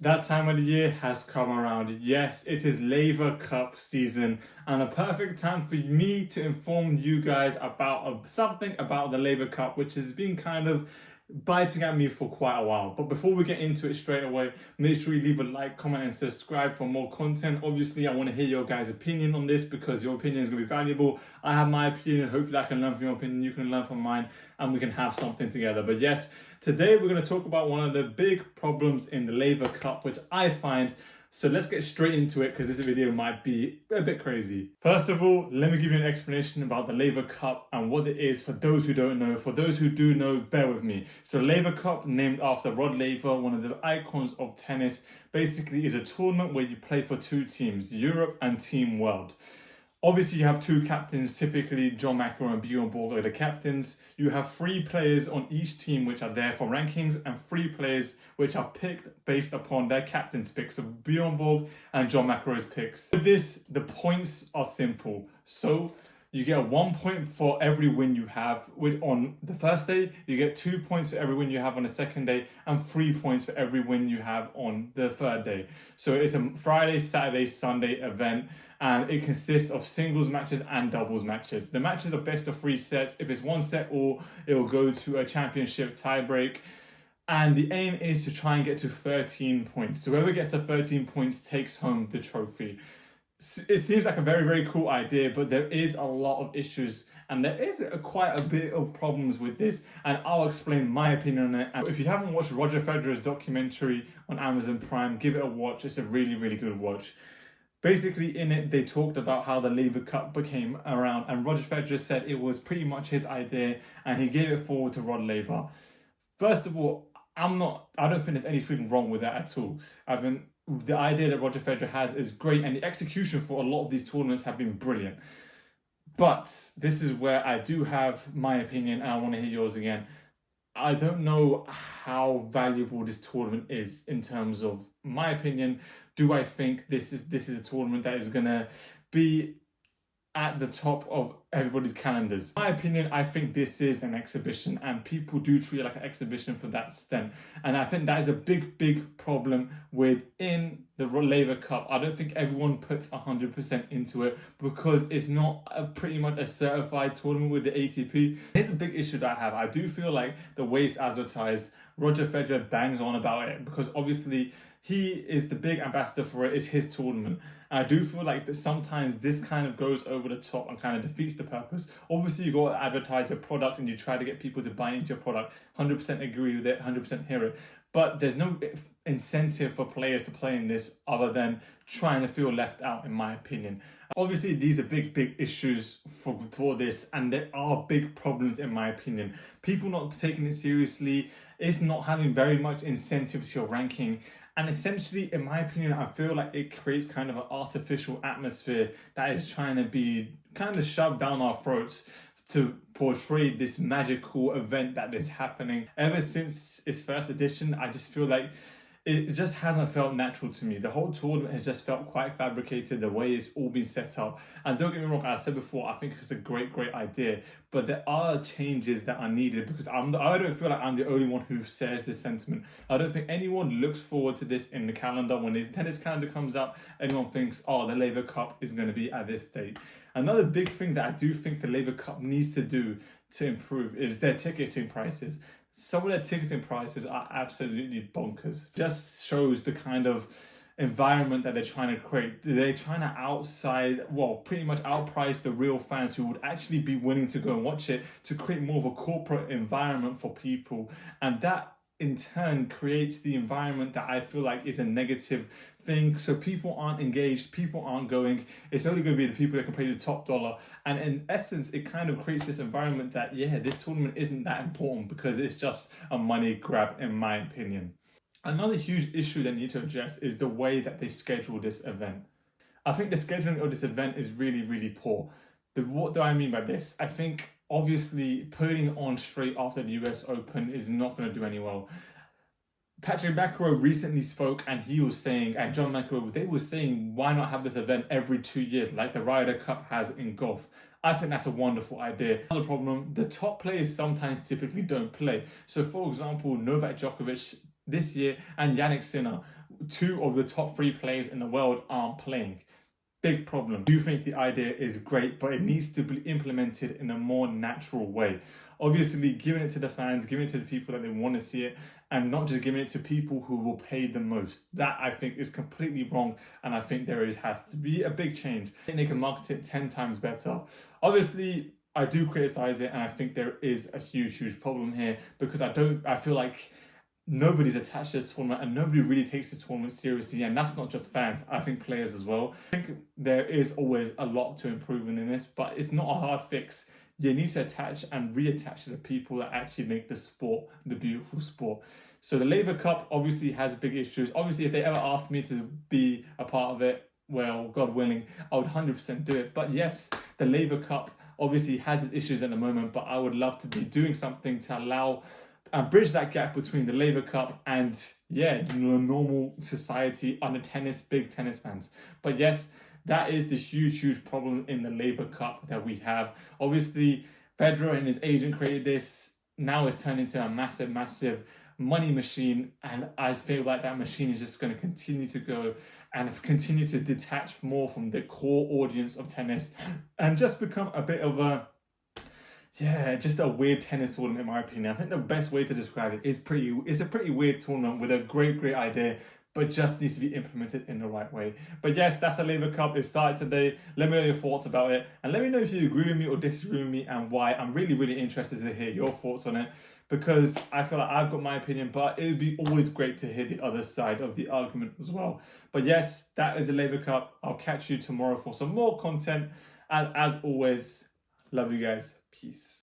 That time of the year has come around. Yes, it is Laver Cup season and a perfect time for me to inform you guys about something about the Laver Cup, which has been kind of biting at me for quite a while. But before we get into it straight away, make sure you leave a like, comment and subscribe for more content. Obviously, I want to hear your guys' opinion on this because your opinion is going to be valuable. I have my opinion. Hopefully, I can learn from your opinion. You can learn from mine and we can have something together. But yes, today we're going to talk about one of the big problems in the Laver Cup, which I find. So let's get straight into it because this video might be a bit crazy. First of all, let me give you an explanation about the Laver Cup and what it is for those who don't know. For those who do know, bear with me. So Laver Cup, named after Rod Laver, one of the icons of tennis, basically is a tournament where you play for two teams, Europe and Team World. Obviously, you have two captains, typically John McEnroe and Bjorn Borg are the captains. You have 3 players on each team which are there for rankings and 3 players which are picked based upon their captain's picks, so Bjorn Borg and John McEnroe's picks. With this, the points are simple. So you get 1 point for every win you have on the first day, you get 2 points for every win you have on the second day, and 3 points for every win you have on the third day. So it's a Friday, Saturday, Sunday event, and it consists of singles matches and doubles matches. The matches are best of 3 sets. If it's 1 set all, it will go to a championship tiebreak. And the aim is to try and get to 13 points. So whoever gets to 13 points takes home the trophy. It seems like a very, very cool idea, but there is a lot of issues and there is quite a bit of problems with this, and I'll explain my opinion on it. And if you haven't watched Roger Federer's documentary on Amazon Prime, give it a watch. It's a really, really good watch. Basically, in it, they talked about how the Laver Cup became around, and Roger Federer said it was pretty much his idea, and he gave it forward to Rod Laver. First of all, I don't think there's anything wrong with that at all. The idea that Roger Federer has is great, and the execution for a lot of these tournaments have been brilliant. But this is where I do have my opinion, and I want to hear yours again. I don't know how valuable this tournament is in terms of my opinion. Do I think this is a tournament that is gonna be at the top of everybody's calendars? In my opinion, I think this is an exhibition, and people do treat it like an exhibition for that extent. And I think that is a big, big problem within the Laver Cup. I don't think everyone puts 100% into it because it's not pretty much a certified tournament with the ATP. Here's a big issue that I have. I do feel like the way it's advertised, Roger Federer bangs on about it because obviously he is the big ambassador for it. It's his tournament. And I do feel like that sometimes this kind of goes over the top and kind of defeats the purpose. Obviously, you got to advertise your product and you try to get people to buy into your product. 100% agree with it, 100% hear it. But there's no incentive for players to play in this other than trying to feel left out, in my opinion. Obviously, these are big, big issues for this, and there are big problems, in my opinion. People not taking it seriously, it's not having very much incentive to your ranking. And essentially, in my opinion, I feel like it creates kind of an artificial atmosphere that is trying to be kind of shoved down our throats to portray this magical event that is happening. Ever since its first edition, I just feel like it just hasn't felt natural to me. The whole tournament has just felt quite fabricated, the way it's all been set up. And don't get me wrong, as I said before, I think it's a great, great idea. But there are changes that are needed because I don't feel like I'm the only one who shares this sentiment. I don't think anyone looks forward to this in the calendar. When the tennis calendar comes out, anyone thinks, oh, the Laver Cup is going to be at this date. Another big thing that I do think the Laver Cup needs to do to improve is their ticketing prices. Some of their ticketing prices are absolutely bonkers. Just shows the kind of environment that they're trying to create. They're trying to pretty much outprice the real fans who would actually be willing to go and watch it, to create more of a corporate environment for people. And that in turn creates the environment that I feel like is a negative thing. So people aren't engaged, people aren't going. It's only going to be the people that can pay the top dollar. And in essence, it kind of creates this environment that, yeah, this tournament isn't that important because it's just a money grab, in my opinion. Another huge issue they need to address is the way that they schedule this event. I think the scheduling of this event is really, really poor. What do I mean by this? I think obviously putting it on straight after the US Open is not going to do any well. Patrick McEnroe recently spoke and he was saying, and John McEnroe, they were saying, why not have this event every 2 years like the Ryder Cup has in golf? I think that's a wonderful idea. Another problem, the top players sometimes typically don't play. So for example, Novak Djokovic this year and Jannik Sinner, two of the top 3 players in the world aren't playing. Big problem. I do think the idea is great, but it needs to be implemented in a more natural way. Obviously, giving it to the fans, giving it to the people that they want to see it, and not just giving it to people who will pay the most. That, I think, is completely wrong, and I think has to be a big change. I think they can market it 10 times better. Obviously, I do criticize it, and I think there is a huge problem here, because I feel like nobody's attached to this tournament and nobody really takes this tournament seriously, and that's not just fans, I think players as well. I think there is always a lot to improve in this, but it's not a hard fix. You need to attach and reattach to the people that actually make the sport the beautiful sport. So the Laver Cup obviously has big issues. Obviously, if they ever asked me to be a part of it, well, God willing, I would 100% do it. But yes, the Laver Cup obviously has its issues at the moment, but I would love to be doing something to allow and bridge that gap between the Laver Cup and, yeah, normal society under tennis, big tennis fans. But yes, that is the huge problem in the Laver Cup that we have. Obviously, Federer and his agent created this. Now it's turned into a massive money machine, and I feel like that machine is just going to continue to go and continue to detach more from the core audience of tennis and just become a bit of a, yeah, just a weird tennis tournament in my opinion. I think the best way to describe it is it's a pretty weird tournament with a great idea, but just needs to be implemented in the right way. But yes, that's the Laver Cup. It started today. Let me know your thoughts about it, and let me know if you agree with me or disagree with me and why. I'm really interested to hear your thoughts on it, because I feel like I've got my opinion, but it would be always great to hear the other side of the argument as well. But yes, that is the Laver Cup. I'll catch you tomorrow for some more content, and as always, love you guys. Peace.